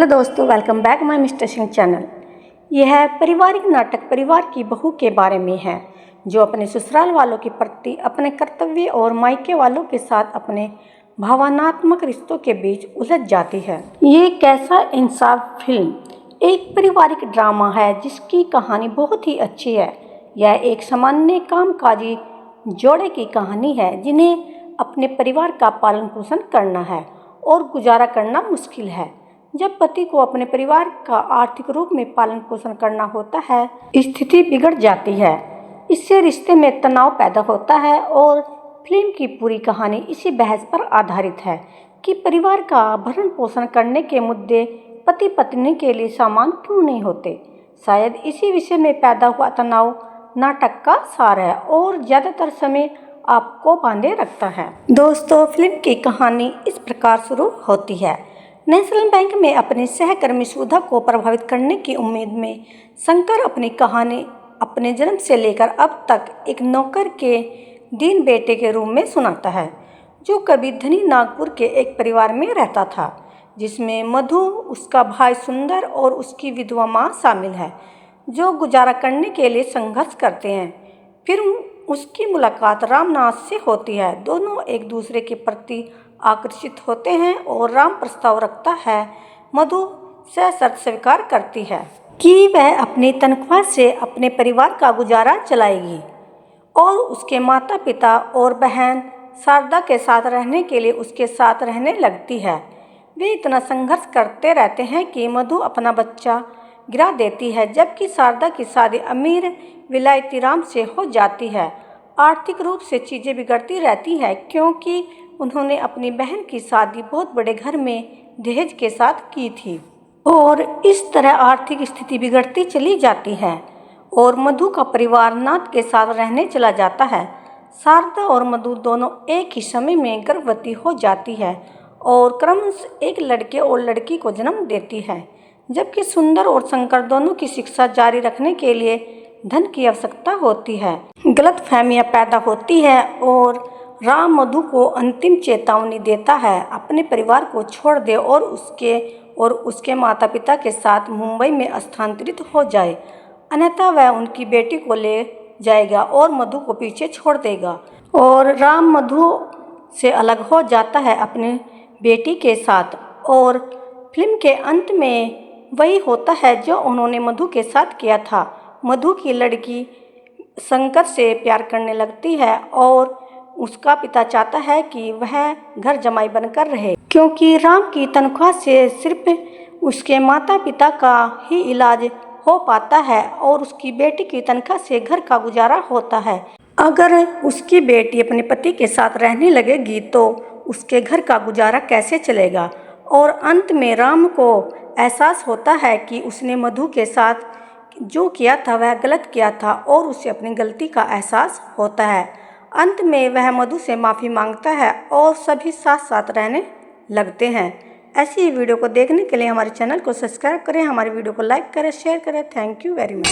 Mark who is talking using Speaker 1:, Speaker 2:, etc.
Speaker 1: Hello दोस्तों, welcome back my mister Singh channel. यह पारिवारिक नाटक परिवार की बहू के बारे में है जो अपने ससुराल वालों के प्रति अपने कर्तव्य और मायके वालों के साथ अपने भावनात्मक रिश्तों के बीच उलझ जाती है। ये कैसा इंसाफ फिल्म एक पारिवारिक ड्रामा है जिसकी कहानी बहुत ही अच्छी है। यह एक सामान्य कामकाजी जोड़े की कहानी है जिन्हें अपने परिवार का पालन पोषण करना है और गुजारा करना मुश्किल है। जब पति को अपने परिवार का आर्थिक रूप में पालन पोषण करना होता है, स्थिति बिगड़ जाती है। इससे रिश्ते में तनाव पैदा होता है और फिल्म की पूरी कहानी इसी बहस पर आधारित है कि परिवार का भरण पोषण करने के मुद्दे पति पत्नी के लिए समान क्यों नहीं होते। शायद इसी विषय में पैदा हुआ तनाव नाटक का सार है और ज़्यादातर समय आपको बांधे रखता है। दोस्तों, फिल्म की कहानी इस प्रकार शुरू होती है। नेशनल बैंक में अपनी सहकर्मी सुधा को प्रभावित करने की उम्मीद में शंकर अपनी कहानी अपने जन्म से लेकर अब तक एक नौकर के दीन बेटे के रूप में सुनाता है जो कभी धनी नागपुर के एक परिवार में रहता था जिसमें मधु, उसका भाई सुंदर और उसकी विधवा माँ शामिल है जो गुजारा करने के लिए संघर्ष करते हैं। फिर उसकी मुलाकात रामनाथ से होती है। दोनों एक दूसरे के प्रति आकर्षित होते हैं और राम प्रस्ताव रखता है। मधु सशर्त स्वीकार करती है कि वह अपनी तनख्वाह से अपने परिवार का गुजारा चलाएगी और उसके माता पिता और बहन शारदा के साथ रहने के लिए उसके साथ रहने लगती है। वे इतना संघर्ष करते रहते हैं कि मधु अपना बच्चा गिरा देती है जबकि शारदा की शादी अमीर विलायती राम से हो जाती है। आर्थिक रूप से चीज़ें बिगड़ती रहती हैं क्योंकि उन्होंने अपनी बहन की शादी बहुत बड़े घर में दहेज के साथ की थी और इस तरह आर्थिक स्थिति बिगड़ती चली जाती है और मधु का परिवार नाथ के साथ रहने चला जाता है। शारदा और मधु दोनों एक ही समय में गर्भवती हो जाती है और क्रमशः एक लड़के और लड़की को जन्म देती है जबकि सुंदर और शंकर दोनों की शिक्षा जारी रखने के लिए धन की आवश्यकता होती है। गलतफहमियां पैदा होती है और राम मधु को अंतिम चेतावनी देता है अपने परिवार को छोड़ दे और उसके माता पिता के साथ मुंबई में स्थानांतरित हो जाए, अन्यथा वह उनकी बेटी को ले जाएगा और मधु को पीछे छोड़ देगा। और राम मधु से अलग हो जाता है अपनी बेटी के साथ और फिल्म के अंत में वही होता है जो उन्होंने मधु के साथ किया था। मधु की लड़की शंकर से प्यार करने लगती है और उसका पिता चाहता है कि वह घर जमाई बनकर रहे क्योंकि राम की तनख्वाह से सिर्फ उसके माता पिता का ही इलाज हो पाता है और उसकी बेटी की तनख्वाह से घर का गुजारा होता है। अगर उसकी बेटी अपने पति के साथ रहने लगेगी तो उसके घर का गुजारा कैसे चलेगा। और अंत में राम को एहसास होता है कि उसने मधु के साथ जो किया था वह गलत किया था और उसे अपनी गलती का एहसास होता है। अंत में वह मधु से माफ़ी मांगता है और सभी साथ साथ रहने लगते हैं। ऐसी वीडियो को देखने के लिए हमारे चैनल को सब्सक्राइब करें, हमारे वीडियो को लाइक करें, शेयर करें। Thank you very much.